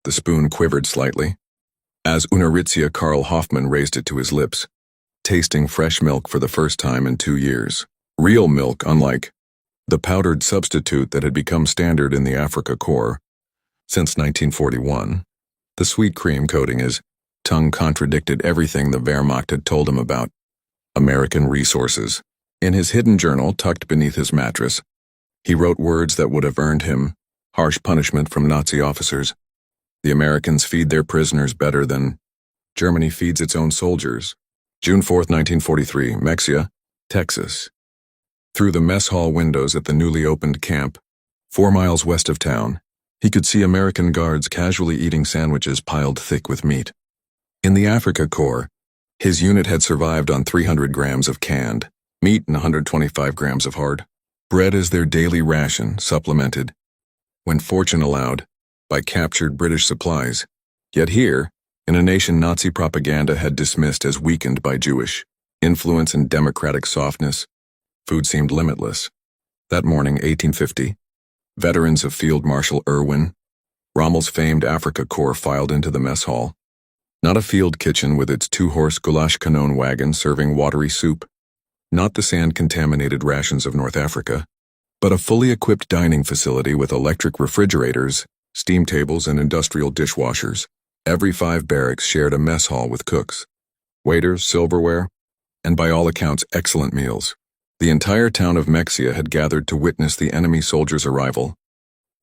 The spoon quivered slightly, as Unaritzia Karl Hoffmann raised it to his lips, tasting fresh milk for the first time in 2 years. Real milk, unlike the powdered substitute that had become standard in the Afrika Korps since 1941. The sweet cream coating his tongue contradicted everything the Wehrmacht had told him about American resources. In his hidden journal tucked beneath his mattress, he wrote words that would have earned him harsh punishment from Nazi officers. The Americans feed their prisoners better than Germany feeds its own soldiers. June 4, 1943, Mexia, Texas. Through the mess hall windows at the newly opened camp, 4 miles west of town, he could see American guards casually eating sandwiches piled thick with meat. In the Afrika Korps, his unit had survived on 300 grams of canned meat and 125 grams of hard bread as their daily ration, supplemented, when fortune allowed, by captured British supplies. Yet here, in a nation Nazi propaganda had dismissed as weakened by Jewish influence and democratic softness, food seemed limitless. That morning, 1850, veterans of Field Marshal Irwin, Rommel's famed Afrika Korps filed into the mess hall. Not a field kitchen with its 2-horse goulash canon wagon serving watery soup, not the sand-contaminated rations of North Africa, but a fully equipped dining facility with electric refrigerators, steam tables, and industrial dishwashers. Every 5 barracks shared a mess hall with cooks, waiters, silverware, and by all accounts excellent meals. The entire town of Mexia had gathered to witness the enemy soldiers' arrival,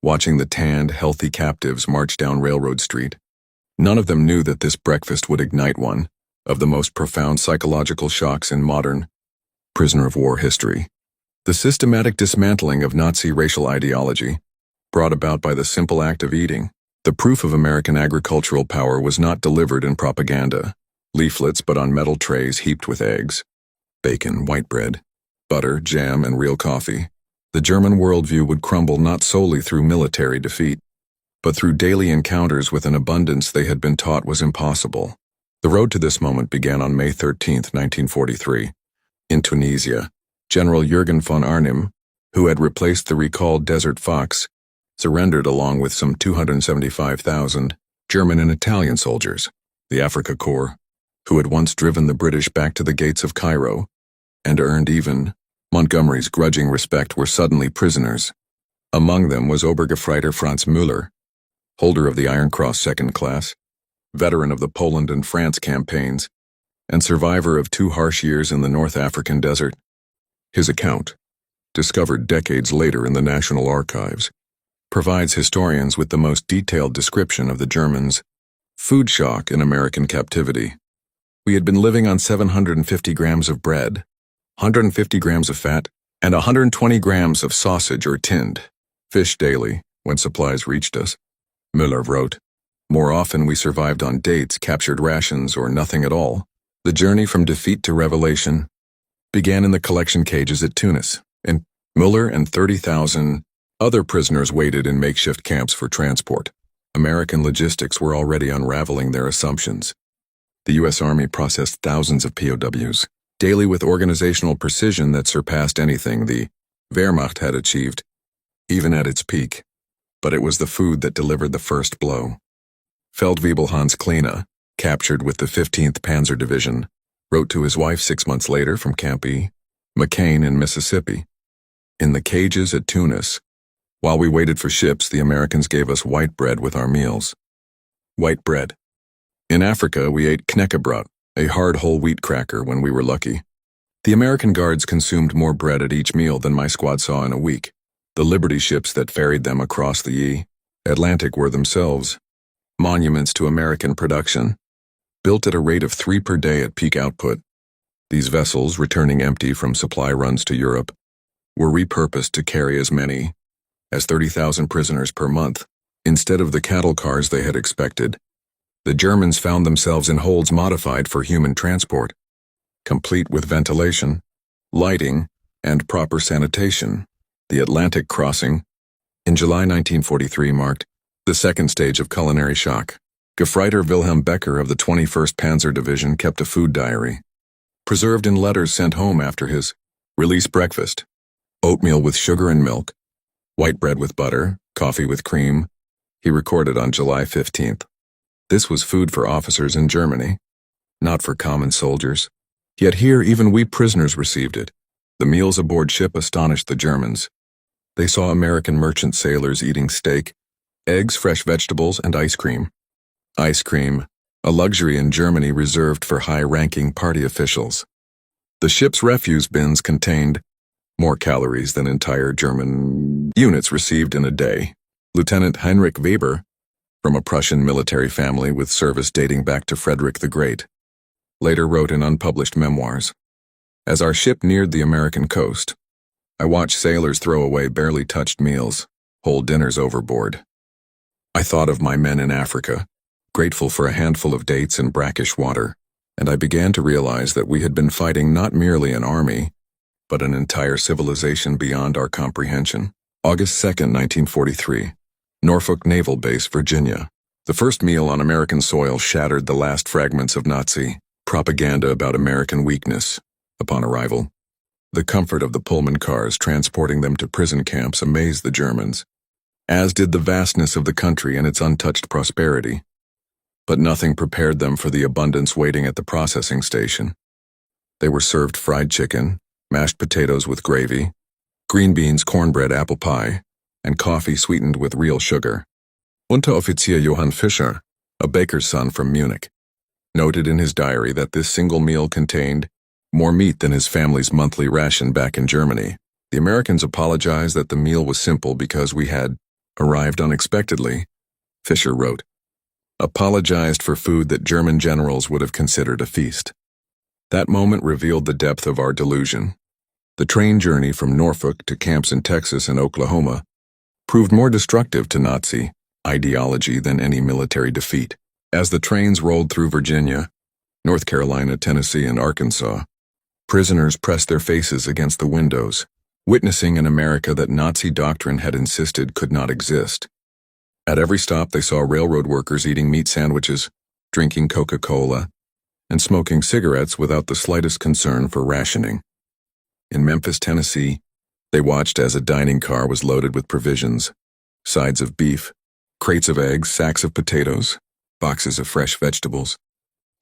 watching the tanned, healthy captives march down Railroad Street. None of them knew that this breakfast would ignite one of the most profound psychological shocks in modern prisoner of war history. The systematic dismantling of Nazi racial ideology, brought about by the simple act of eating. The proof of American agricultural power was not delivered in propaganda, leaflets, but on metal trays heaped with eggs, bacon, white bread, butter, jam, and real coffee. The German worldview would crumble not solely through military defeat, but through daily encounters with an abundance they had been taught was impossible. The road to this moment began on May 13, 1943. In Tunisia, General Jürgen von Arnim, who had replaced the recalled Desert Fox, surrendered along with some 275,000 German and Italian soldiers. The Afrika Korps, who had once driven the British back to the gates of Cairo and earned even Montgomery's grudging respect, were suddenly prisoners. Among them was Obergefreiter Franz Müller, holder of the Iron Cross Second Class, veteran of the Poland and France campaigns, and survivor of 2 harsh years in the North African desert. His account, discovered decades later in the National Archives, provides historians with the most detailed description of the Germans' food shock in American captivity. We had been living on 750 grams of bread, 150 grams of fat, and 120 grams of sausage or tinned fish daily when supplies reached us. Müller wrote, "More often we survived on dates, captured rations, or nothing at all. The journey from defeat to revelation began in the collection cages at Tunis, and Müller and 30,000 other prisoners waited in makeshift camps for transport. American logistics were already unraveling their assumptions. The U.S. Army processed thousands of POWs daily with organizational precision that surpassed anything the Wehrmacht had achieved, even at its peak. But it was the food that delivered the first blow." Feldwebel Hans Kleene, captured with the 15th Panzer Division, wrote to his wife 6 months later from Camp E. McCain in Mississippi, "In the cages at Tunis, while we waited for ships, the Americans gave us white bread with our meals." White bread. In Africa, we ate knekkebrot, a hard whole wheat cracker, when we were lucky. The American guards consumed more bread at each meal than my squad saw in a week. The Liberty ships that ferried them across the Atlantic were themselves monuments to American production, built at a rate of 3 per day at peak output. These vessels, returning empty from supply runs to Europe, were repurposed to carry as many as 30,000 prisoners per month, instead of the cattle cars they had expected. The Germans found themselves in holds modified for human transport, complete with ventilation, lighting, and proper sanitation. The Atlantic crossing, in July 1943, marked the second stage of culinary shock. Gefreiter Wilhelm Becker of the 21st Panzer Division kept a food diary, preserved in letters sent home after his release breakfast: oatmeal with sugar and milk, white bread with butter, coffee with cream, He recorded on July 15th. This was food for officers in Germany, not for common soldiers. Yet here even we prisoners received it. The meals aboard ship astonished the Germans. They saw American merchant sailors eating steak, eggs, fresh vegetables, and ice cream. Ice cream, a luxury in Germany reserved for high-ranking party officials. The ship's refuse bins contained more calories than entire German units received in a day. Lieutenant Heinrich Weber, from a Prussian military family with service dating back to Frederick the Great, later wrote in unpublished memoirs, "As our ship neared the American coast, I watched sailors throw away barely touched meals, whole dinners overboard. I thought of my men in Africa, grateful for a handful of dates and brackish water, and I began to realize that we had been fighting not merely an army, but an entire civilization beyond our comprehension." August 2nd, 1943, Norfolk Naval Base, Virginia. The first meal on American soil shattered the last fragments of Nazi propaganda about American weakness. Upon arrival, the comfort of the Pullman cars transporting them to prison camps amazed the Germans, as did the vastness of the country and its untouched prosperity. But nothing prepared them for the abundance waiting at the processing station. They were served fried chicken, mashed potatoes with gravy, green beans, cornbread, apple pie, and coffee sweetened with real sugar. Unteroffizier Johann Fischer, a baker's son from Munich, noted in his diary that this single meal contained more meat than his family's monthly ration back in Germany. The Americans apologized that the meal was simple because we had arrived unexpectedly, Fischer wrote. Apologized for food that German generals would have considered a feast. That moment revealed the depth of our delusion. The train journey from Norfolk to camps in Texas and Oklahoma proved more destructive to Nazi ideology than any military defeat. As the trains rolled through Virginia, North Carolina, Tennessee, and Arkansas, prisoners pressed their faces against the windows, witnessing an America that Nazi doctrine had insisted could not exist. At every stop, they saw railroad workers eating meat sandwiches, drinking Coca-Cola, and smoking cigarettes without the slightest concern for rationing. In Memphis, Tennessee, they watched as a dining car was loaded with provisions, sides of beef, crates of eggs, sacks of potatoes, boxes of fresh vegetables.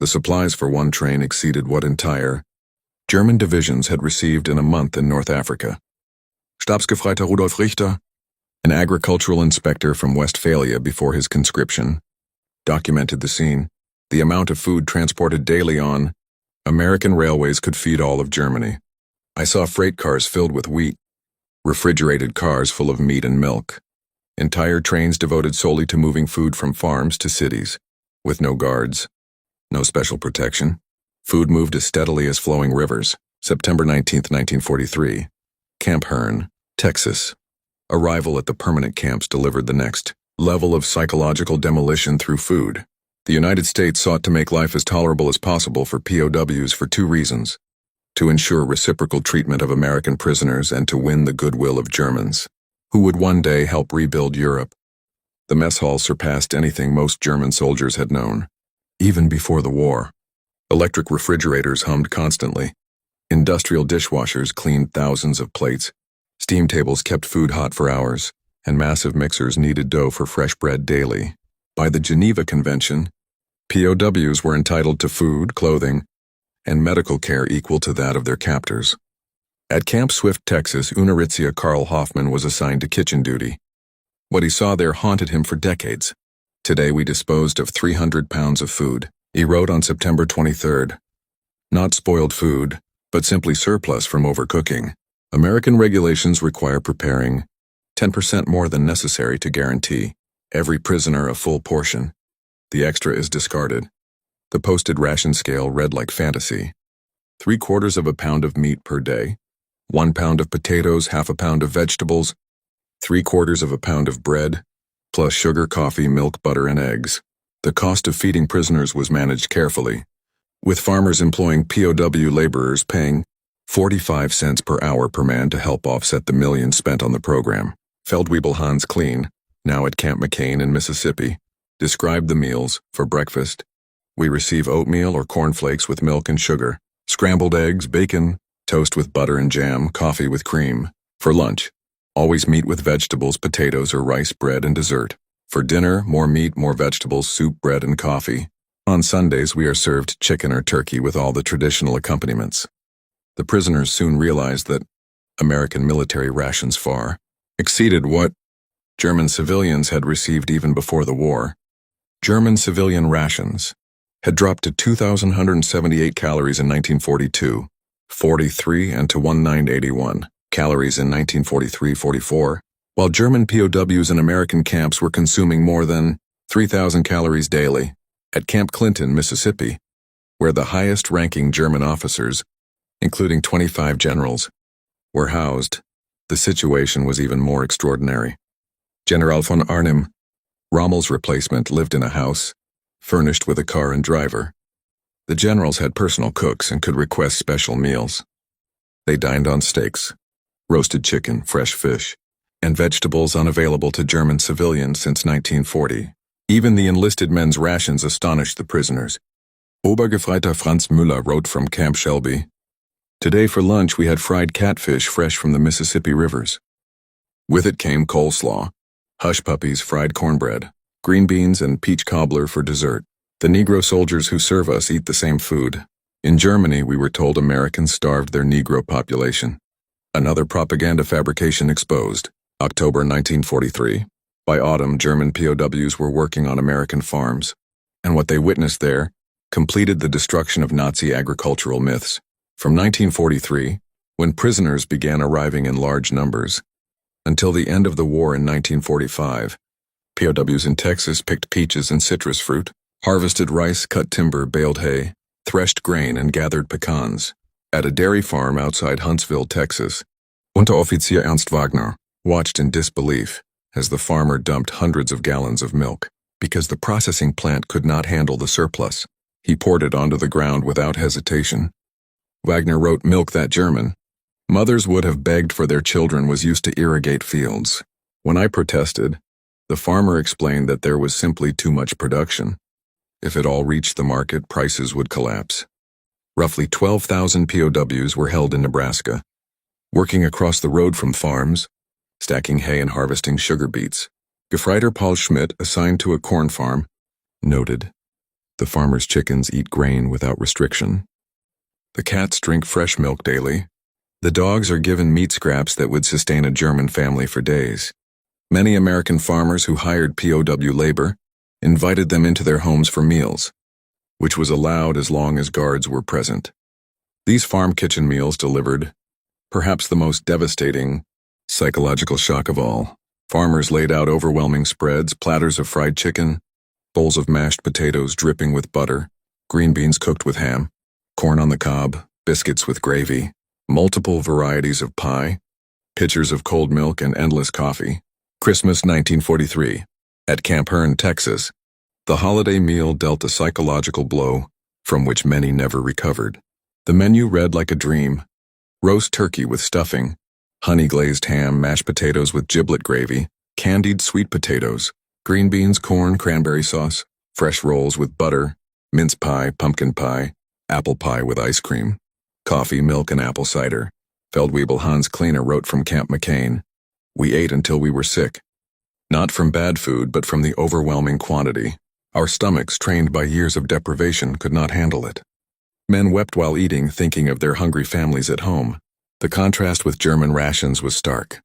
The supplies for one train exceeded what entire German divisions had received in a month in North Africa. Stabsgefreiter Rudolf Richter, an agricultural inspector from Westphalia before his conscription, documented the scene. The amount of food transported daily on American railways could feed all of Germany. I saw freight cars filled with wheat, refrigerated cars full of meat and milk, entire trains devoted solely to moving food from farms to cities, with no guards, no special protection. Food moved as steadily as flowing rivers. September 19, 1943. Camp Hearn, Texas. Arrival at the permanent camps delivered the next level of psychological demolition through food. The United States sought to make life as tolerable as possible for POWs for two reasons: to ensure reciprocal treatment of American prisoners and to win the goodwill of Germans, who would one day help rebuild Europe. The mess hall surpassed anything most German soldiers had known, even before the war. Electric refrigerators hummed constantly. Industrial dishwashers cleaned thousands of plates. Steam tables kept food hot for hours, and massive mixers kneaded dough for fresh bread daily. By the Geneva Convention, POWs were entitled to food, clothing, and medical care equal to that of their captors. At Camp Swift, Texas, Unaritzia Karl Hoffman was assigned to kitchen duty. What he saw there haunted him for decades. Today we disposed of 300 pounds of food, he wrote on September 23rd. Not spoiled food, but simply surplus from overcooking. American regulations require preparing 10% more than necessary to guarantee every prisoner a full portion. The extra is discarded. The posted ration scale read like fantasy. 3/4 of a pound of meat per day, 1 pound of potatoes, 1/2 pound of vegetables, 3/4 of a pound of bread, plus sugar, coffee, milk, butter, and eggs. The cost of feeding prisoners was managed carefully, with farmers employing POW laborers paying 45 cents per hour per man to help offset the millions spent on the program. Feldwebel Hans Kleen, now at Camp McCain in Mississippi, described the meals. For breakfast, we receive oatmeal or cornflakes with milk and sugar, scrambled eggs, bacon, toast with butter and jam, coffee with cream. For lunch, always meat with vegetables, potatoes or rice, bread, and dessert. For dinner, more meat, more vegetables, soup, bread, and coffee. On Sundays, we are served chicken or turkey with all the traditional accompaniments. The prisoners soon realized that American military rations far exceeded what German civilians had received even before the war. German civilian rations had dropped to 2,178 calories in 1942, 43 and to 1981 calories in 1943-44, while German POWs in American camps were consuming more than 3,000 calories daily. At Camp Clinton, Mississippi, where the highest-ranking German officers, including 25 generals, were housed, the situation was even more extraordinary. General von Arnim, Rommel's replacement, lived in a house, furnished with a car and driver. The generals had personal cooks and could request special meals. They dined on steaks, roasted chicken, fresh fish, and vegetables unavailable to German civilians since 1940. Even the enlisted men's rations astonished the prisoners. Obergefreiter Franz Müller wrote from Camp Shelby, "Today for lunch we had fried catfish fresh from the Mississippi rivers. With it came coleslaw, hush puppies, fried cornbread, green beans, and peach cobbler for dessert. The Negro soldiers who serve us eat the same food. In Germany, we were told Americans starved their Negro population." Another propaganda fabrication exposed. October 1943. By autumn, German POWs were working on American farms, and what they witnessed there completed the destruction of Nazi agricultural myths. From 1943, when prisoners began arriving in large numbers, until the end of the war in 1945, POWs in Texas picked peaches and citrus fruit, harvested rice, cut timber, baled hay, threshed grain, and gathered pecans. At a dairy farm outside Huntsville, Texas, Unteroffizier Ernst Wagner watched in disbelief as the farmer dumped hundreds of gallons of milk. Because the processing plant could not handle the surplus, he poured it onto the ground without hesitation. Wagner wrote, "Milk that German. Mothers would have begged for their children was used to irrigate fields." When I protested, the farmer explained that there was simply too much production. If it all reached the market, prices would collapse. Roughly 12,000 POWs were held in Nebraska, working across the road from farms, stacking hay and harvesting sugar beets. Gefreiter Paul Schmidt, assigned to a corn farm, noted, "The farmer's chickens eat grain without restriction. The cats drink fresh milk daily. The dogs are given meat scraps that would sustain a German family for days." Many American farmers who hired POW labor invited them into their homes for meals, which was allowed as long as guards were present. These farm kitchen meals delivered perhaps the most devastating psychological shock of all. Farmers laid out overwhelming spreads, platters of fried chicken, bowls of mashed potatoes dripping with butter, green beans cooked with ham, corn on the cob, biscuits with gravy, multiple varieties of pie, pitchers of cold milk, and endless coffee. Christmas 1943. At Camp Hearn, Texas, the holiday meal dealt a psychological blow from which many never recovered. The menu read like a dream: roast turkey with stuffing, honey-glazed ham, mashed potatoes with giblet gravy, candied sweet potatoes, green beans, corn, cranberry sauce, fresh rolls with butter, mince pie, pumpkin pie, apple pie with ice cream, coffee, milk, and apple cider. Feldwebel Hans Kleiner wrote from Camp McCain, "We ate until we were sick. Not from bad food, but from the overwhelming quantity. Our stomachs, trained by years of deprivation, could not handle it." Men wept while eating, thinking of their hungry families at home. The contrast with German rations was stark.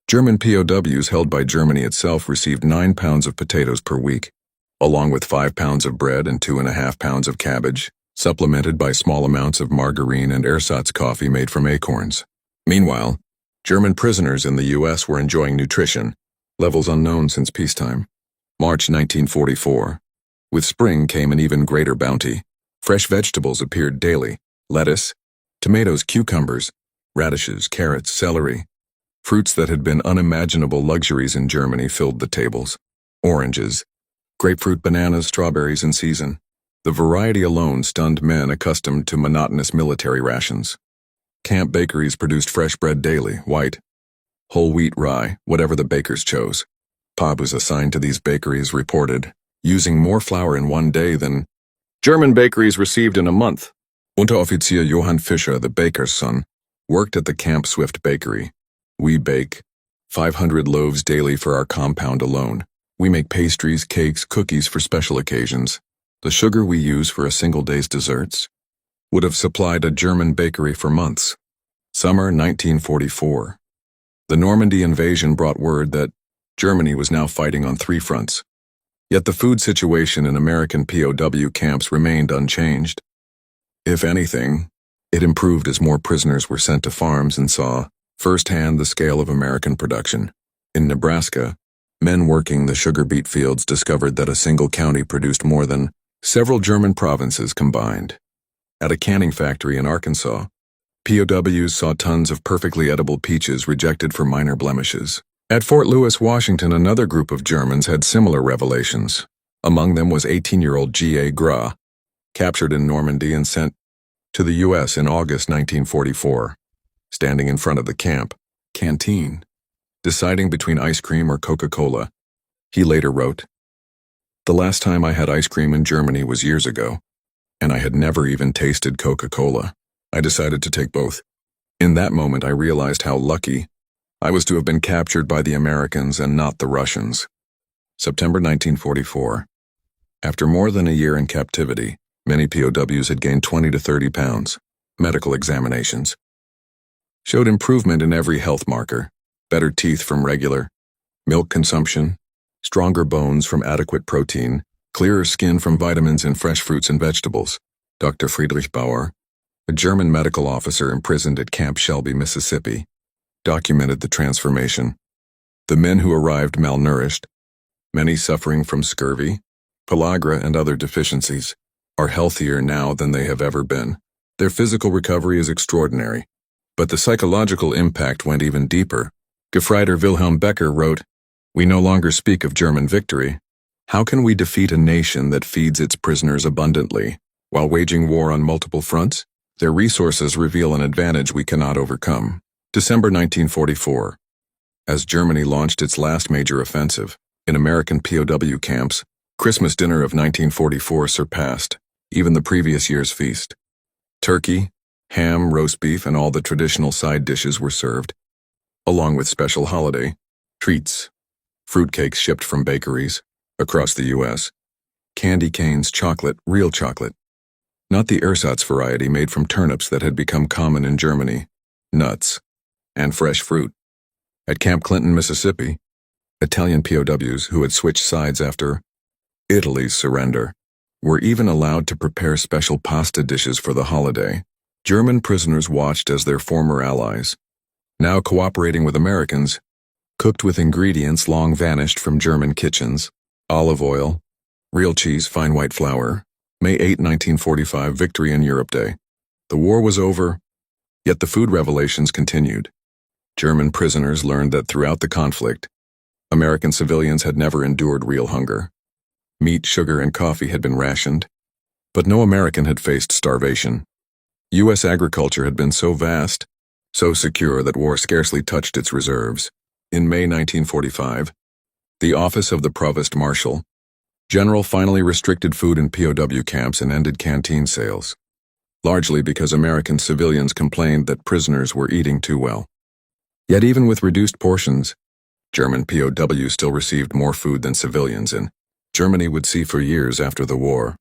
German POWs held by Germany itself received 9 pounds of potatoes per week, along with 5 pounds of bread and 2.5 pounds of cabbage, supplemented by small amounts of margarine and ersatz coffee made from acorns. Meanwhile, German prisoners in the U.S. were enjoying nutrition, levels unknown since peacetime. March 1944. With spring came an even greater bounty. Fresh vegetables appeared daily: lettuce, tomatoes, cucumbers, radishes, carrots, celery. Fruits that had been unimaginable luxuries in Germany filled the tables. Oranges, grapefruit, bananas, strawberries in season. The variety alone stunned men accustomed to monotonous military rations. Camp bakeries produced fresh bread daily: white, whole wheat, rye, whatever the bakers chose. POWs assigned to these bakeries reported using more flour in one day than German bakeries received in a month. Unteroffizier Johann Fischer, the baker's son, worked at the Camp Swift bakery. "We bake 500 loaves daily for our compound alone. We make pastries, cakes, cookies for special occasions. The sugar we use for a single day's desserts would have supplied a German bakery for months. Summer 1944. The Normandy invasion brought word that Germany was now fighting on 3 fronts. Yet the food situation in American POW camps remained unchanged. If anything, it improved as more prisoners were sent to farms and saw firsthand the scale of American production. In Nebraska, men working the sugar beet fields discovered that a single county produced more than several German provinces combined. At a canning factory in Arkansas, POWs saw tons of perfectly edible peaches rejected for minor blemishes. At Fort Lewis, Washington, another group of Germans had similar revelations. Among them was 18-year-old G.A. Gra, captured in Normandy and sent to the U.S. in August 1944. Standing in front of the camp canteen, deciding between ice cream or Coca-Cola, he later wrote, "The last time I had ice cream in Germany was years ago, and I had never even tasted Coca-Cola. I decided to take both. In that moment I realized how lucky I was to have been captured by the Americans and not the Russians." September 1944. After more than a year in captivity, many POWs had gained 20 to 30 pounds. Medical examinations showed improvement in every health marker: better teeth from regular milk consumption, stronger bones from adequate protein, clearer skin from vitamins in fresh fruits and vegetables. Dr. Friedrich Bauer, a German medical officer imprisoned at Camp Shelby, Mississippi, documented the transformation. The men who arrived malnourished, many suffering from scurvy, pellagra, and other deficiencies, are healthier now than they have ever been. Their physical recovery is extraordinary, but the psychological impact went even deeper. Gefreiter Wilhelm Becker wrote, "We no longer speak of German victory. How can we defeat a nation that feeds its prisoners abundantly while waging war on multiple fronts? Their resources reveal an advantage we cannot overcome." December 1944. As Germany launched its last major offensive in American POW camps, Christmas dinner of 1944 surpassed even the previous year's feast. Turkey, ham, roast beef, and all the traditional side dishes were served, along with special holiday treats: fruitcakes shipped from bakeries across the U.S., candy canes, chocolate, real chocolate, not the ersatz variety made from turnips that had become common in Germany, nuts, and fresh fruit. At Camp Clinton, Mississippi, Italian POWs who had switched sides after Italy's surrender were even allowed to prepare special pasta dishes for the holiday. German prisoners watched as their former allies, now cooperating with Americans, cooked with ingredients long vanished from German kitchens: olive oil, real cheese, fine white flour. May 8, 1945, Victory in Europe Day. The war was over, yet the food revelations continued. German prisoners learned that throughout the conflict, American civilians had never endured real hunger. Meat, sugar, and coffee had been rationed, but no American had faced starvation. U.S. agriculture had been so vast, so secure that war scarcely touched its reserves. In May 1945, the Office of the Provost Marshal General finally restricted food in POW camps and ended canteen sales, largely because American civilians complained that prisoners were eating too well. Yet even with reduced portions, German POWs still received more food than civilians, and Germany would see for years after the war.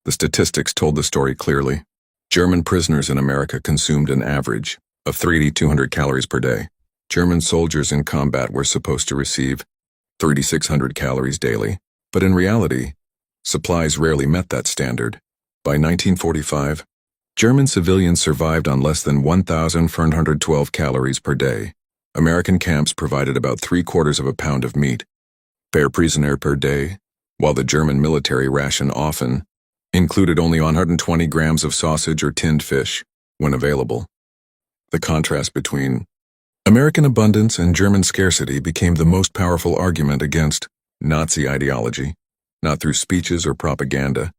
The statistics told the story clearly. German prisoners in America consumed an average of 3,200 calories per day. German soldiers in combat were supposed to receive 3,600 calories daily, but in reality, supplies rarely met that standard. By 1945, German civilians survived on less than 1,412 calories per day. American camps provided about 3/4 of a pound of meat per prisoner per day, while the German military ration often included only 120 grams of sausage or tinned fish when available. The contrast between American abundance and German scarcity became the most powerful argument against Nazi ideology, not through speeches or propaganda,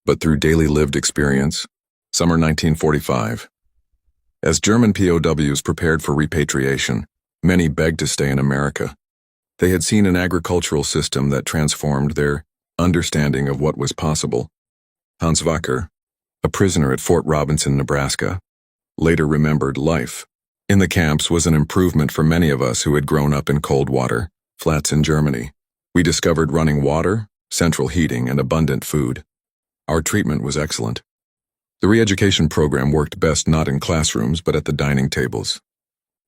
but through daily lived experience. Summer 1945. As German POWs prepared for repatriation, many begged to stay in America. They had seen an agricultural system that transformed their understanding of what was possible. Hans Wacker, a prisoner at Fort Robinson, Nebraska, later remembered life in the camps was an improvement for many of us who had grown up in cold water flats in Germany. We discovered running water, central heating, and abundant food. Our treatment was excellent. The re-education program worked best not in classrooms but at the dining tables.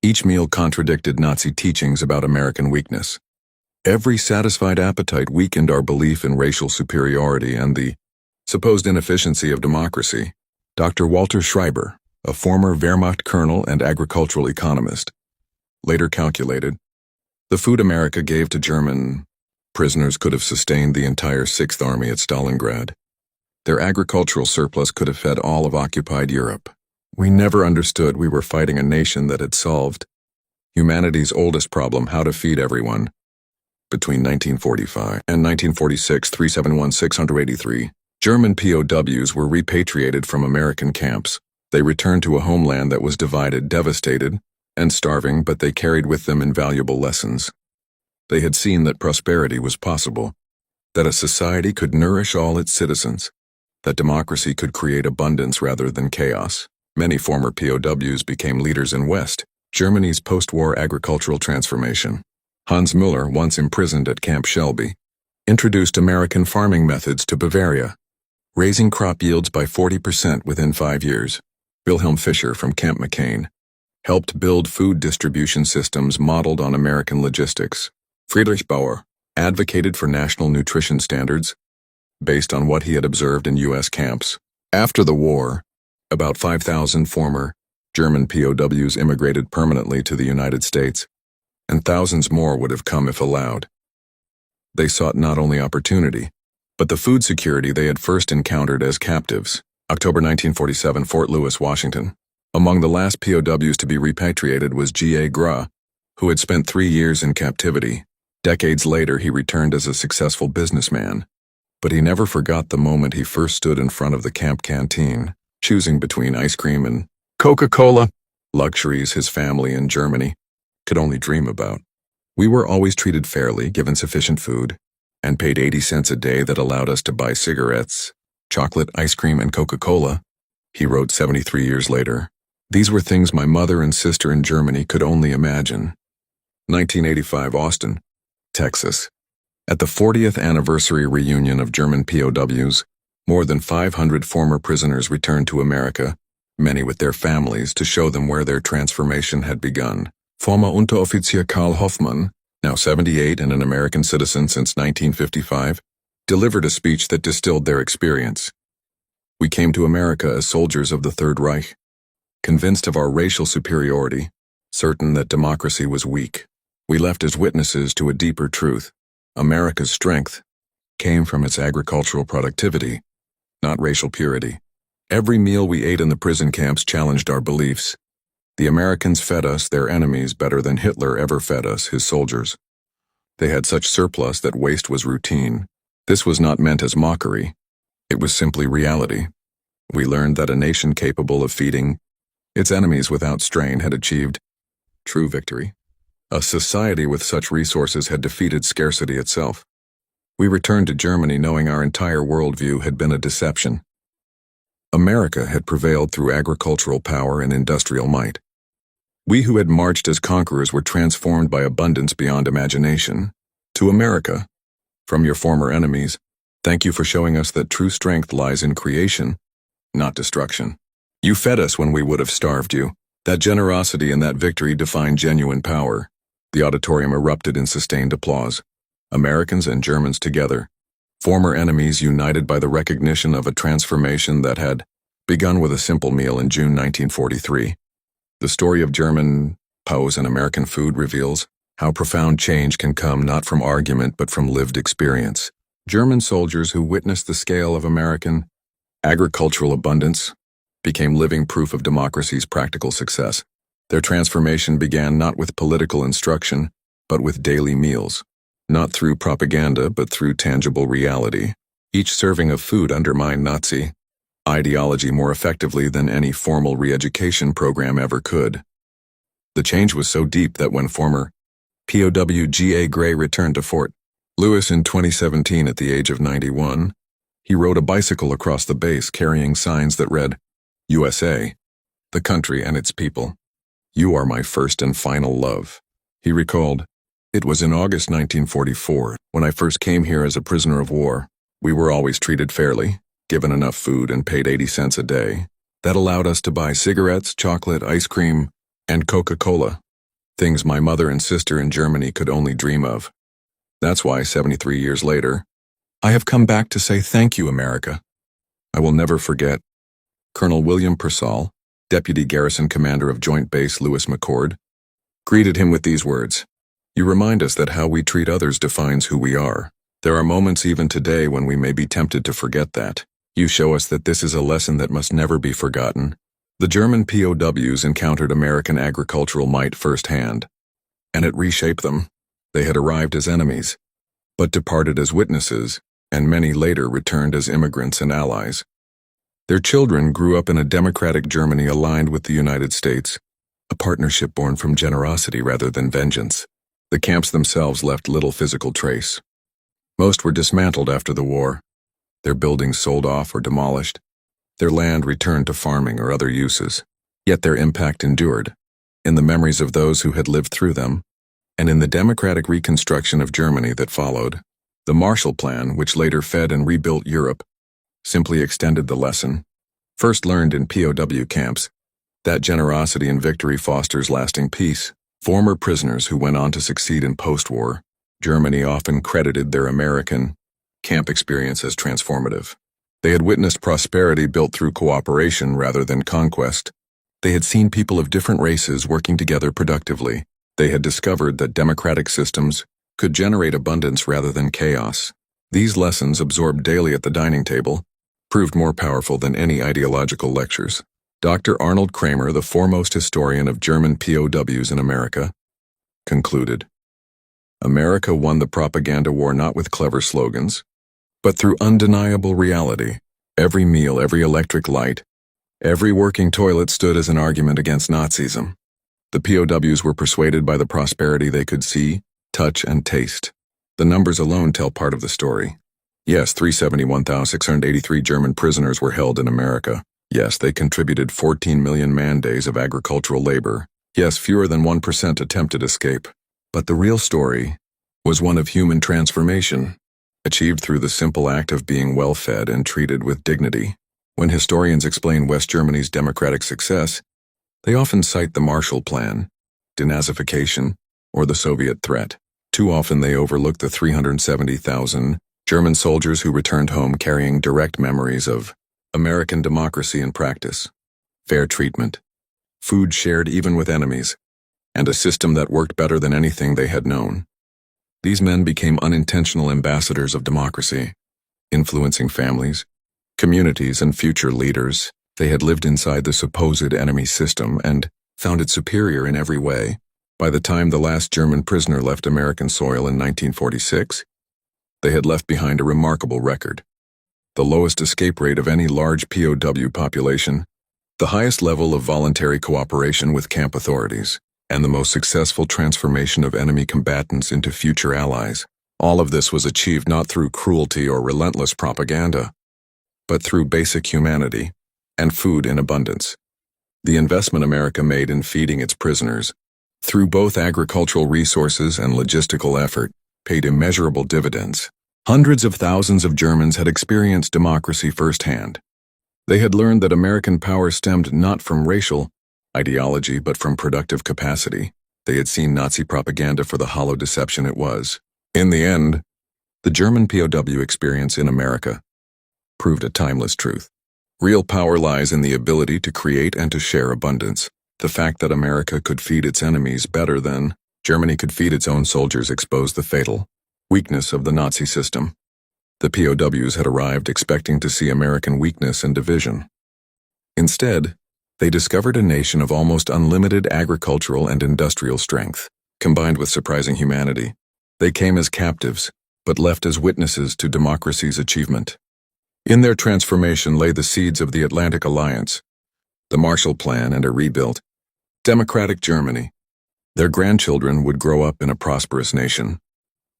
Each meal contradicted Nazi teachings about American weakness. Every satisfied appetite weakened our belief in racial superiority and the supposed inefficiency of democracy. Dr. Walter Schreiber, a former Wehrmacht colonel and agricultural economist, later calculated, the food America gave to German prisoners could have sustained the entire Sixth Army at Stalingrad. Their agricultural surplus could have fed all of occupied Europe. We never understood we were fighting a nation that had solved humanity's oldest problem, how to feed everyone. Between 1945 and 1946, 371,683, German POWs were repatriated from American camps. They returned to a homeland that was divided, devastated, and starving, but they carried with them invaluable lessons. They had seen that prosperity was possible, that a society could nourish all its citizens, that democracy could create abundance rather than chaos. Many former POWs became leaders in West Germany's post-war agricultural transformation. Hans Müller, once imprisoned at Camp Shelby, introduced American farming methods to Bavaria, raising crop yields by 40% within 5 years. Wilhelm Fischer from Camp McCain helped build food distribution systems modeled on American logistics. Friedrich Bauer advocated for national nutrition standards based on what he had observed in U.S. camps. After the war, about 5,000 former German POWs immigrated permanently to the United States, and thousands more would have come if allowed. They sought not only opportunity, but the food security they had first encountered as captives. October 1947, Fort Lewis, Washington. Among the last POWs to be repatriated was G.A. Gras, who had spent 3 years in captivity. Decades later, he returned as a successful businessman, but he never forgot the moment he first stood in front of the camp canteen, choosing between ice cream and Coca-Cola, luxuries his family in Germany could only dream about. We were always treated fairly, given sufficient food, and paid 80 cents a day that allowed us to buy cigarettes, chocolate, ice cream, and Coca-Cola, he wrote 73 years later. These were things my mother and sister in Germany could only imagine. 1985, Austin, Texas. At the 40th anniversary reunion of German POWs, more than 500 former prisoners returned to America, many with their families, to show them where their transformation had begun. Former Unteroffizier Karl Hoffmann, now 78 and an American citizen since 1955, delivered a speech that distilled their experience. We came to America as soldiers of the Third Reich, convinced of our racial superiority, certain that democracy was weak. We left as witnesses to a deeper truth. America's strength came from its agricultural productivity, not racial purity. Every meal we ate in the prison camps challenged our beliefs. The Americans fed us, their enemies, better than Hitler ever fed us, his soldiers. They had such surplus that waste was routine. This was not meant as mockery. It was simply reality. We learned that a nation capable of feeding its enemies without strain had achieved true victory. A society with such resources had defeated scarcity itself. We returned to Germany knowing our entire worldview had been a deception. America had prevailed through agricultural power and industrial might. We who had marched as conquerors were transformed by abundance beyond imagination. To America, from your former enemies, thank you for showing us that true strength lies in creation, not destruction. You fed us when we would have starved you. That generosity and that victory defined genuine power. The auditorium erupted in sustained applause. Americans and Germans together, former enemies united by the recognition of a transformation that had begun with a simple meal in June 1943. The story of German POWs and American food reveals how profound change can come not from argument but from lived experience. German soldiers who witnessed the scale of American agricultural abundance became living proof of democracy's practical success. Their transformation began not with political instruction, but with daily meals. Not through propaganda, but through tangible reality. Each serving of food undermined Nazi ideology more effectively than any formal re-education program ever could. The change was so deep that when former POW G.A. Gray returned to Fort Lewis in 2017 at the age of 91, he rode a bicycle across the base carrying signs that read, USA, the country and its people. You are my first and final love. He recalled, It was in August 1944, when I first came here as a prisoner of war. We were always treated fairly, given enough food and paid 80 cents a day. That allowed us to buy cigarettes, chocolate, ice cream, and Coca-Cola. Things my mother and sister in Germany could only dream of. That's why, 73 years later, I have come back to say thank you, America. I will never forget Colonel William Purcell, Deputy Garrison Commander of Joint Base Lewis McChord, greeted him with these words: "You remind us that how we treat others defines who we are. There are moments even today when we may be tempted to forget that. You show us that this is a lesson that must never be forgotten." The German POWs encountered American agricultural might firsthand, and it reshaped them. They had arrived as enemies, but departed as witnesses, and many later returned as immigrants and allies. Their children grew up in a democratic Germany aligned with the United States, a partnership born from generosity rather than vengeance. The camps themselves left little physical trace. Most were dismantled after the war, their buildings sold off or demolished, their land returned to farming or other uses. Yet their impact endured, in the memories of those who had lived through them, and in the democratic reconstruction of Germany that followed. The Marshall Plan, which later fed and rebuilt Europe, simply extended the lesson, first learned in POW camps, that generosity and victory fosters lasting peace. Former prisoners who went on to succeed in post-war Germany often credited their American camp experience as transformative. They had witnessed prosperity built through cooperation rather than conquest. They had seen people of different races working together productively. They had discovered that democratic systems could generate abundance rather than chaos. These lessons, absorbed daily at the dining table, proved more powerful than any ideological lectures. Dr. Arnold Kramer, the foremost historian of German POWs in America, concluded, "America won the propaganda war not with clever slogans, but through undeniable reality. Every meal, every electric light, every working toilet stood as an argument against Nazism. The POWs were persuaded by the prosperity they could see, touch, and taste. The numbers alone tell part of the story. Yes, 371,683 German prisoners were held in America. Yes, they contributed 14 million man-days of agricultural labor. Yes, fewer than 1% attempted escape. But the real story was one of human transformation, achieved through the simple act of being well-fed and treated with dignity. When historians explain West Germany's democratic success, they often cite the Marshall Plan, denazification, or the Soviet threat. Too often they overlook the 370,000 German soldiers who returned home carrying direct memories of American democracy in practice, fair treatment, food shared even with enemies, and a system that worked better than anything they had known. These men became unintentional ambassadors of democracy, influencing families, communities, and future leaders. They had lived inside the supposed enemy system and found it superior in every way. By the time the last German prisoner left American soil in 1946, they had left behind a remarkable record. The lowest escape rate of any large POW population, the highest level of voluntary cooperation with camp authorities, and the most successful transformation of enemy combatants into future allies. All of this was achieved not through cruelty or relentless propaganda, but through basic humanity and food in abundance. The investment America made in feeding its prisoners, through both agricultural resources and logistical effort, paid immeasurable dividends. Hundreds of thousands of Germans had experienced democracy firsthand. They had learned that American power stemmed not from racial ideology but from productive capacity. They had seen Nazi propaganda for the hollow deception it was. In the end, the German POW experience in America proved a timeless truth. Real power lies in the ability to create and to share abundance. The fact that America could feed its enemies better than Germany could feed its own soldiers exposed the fatal weakness of the Nazi system. The POWs had arrived expecting to see American weakness and division. Instead, they discovered a nation of almost unlimited agricultural and industrial strength, combined with surprising humanity. They came as captives, but left as witnesses to democracy's achievement. In their transformation lay the seeds of the Atlantic Alliance, the Marshall Plan, and a rebuilt, democratic Germany. Their grandchildren would grow up in a prosperous nation,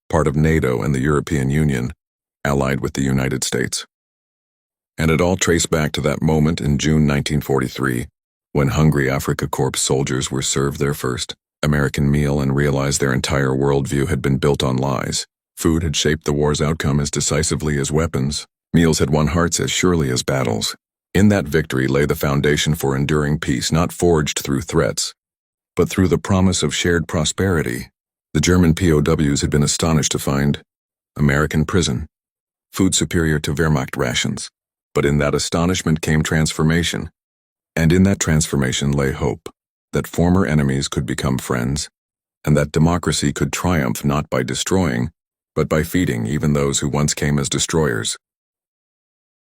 part of NATO and the European Union, allied with the United States. And it all traced back to that moment in June 1943, when hungry Afrika Korps soldiers were served their first American meal and realized their entire worldview had been built on lies. Food had shaped the war's outcome as decisively as weapons. Meals had won hearts as surely as battles. In that victory lay the foundation for enduring peace, not forged through threats, but through the promise of shared prosperity. The German POWs had been astonished to find American prison, food superior to Wehrmacht rations. But in that astonishment came transformation. And in that transformation lay hope, that former enemies could become friends, and that democracy could triumph not by destroying, but by feeding even those who once came as destroyers.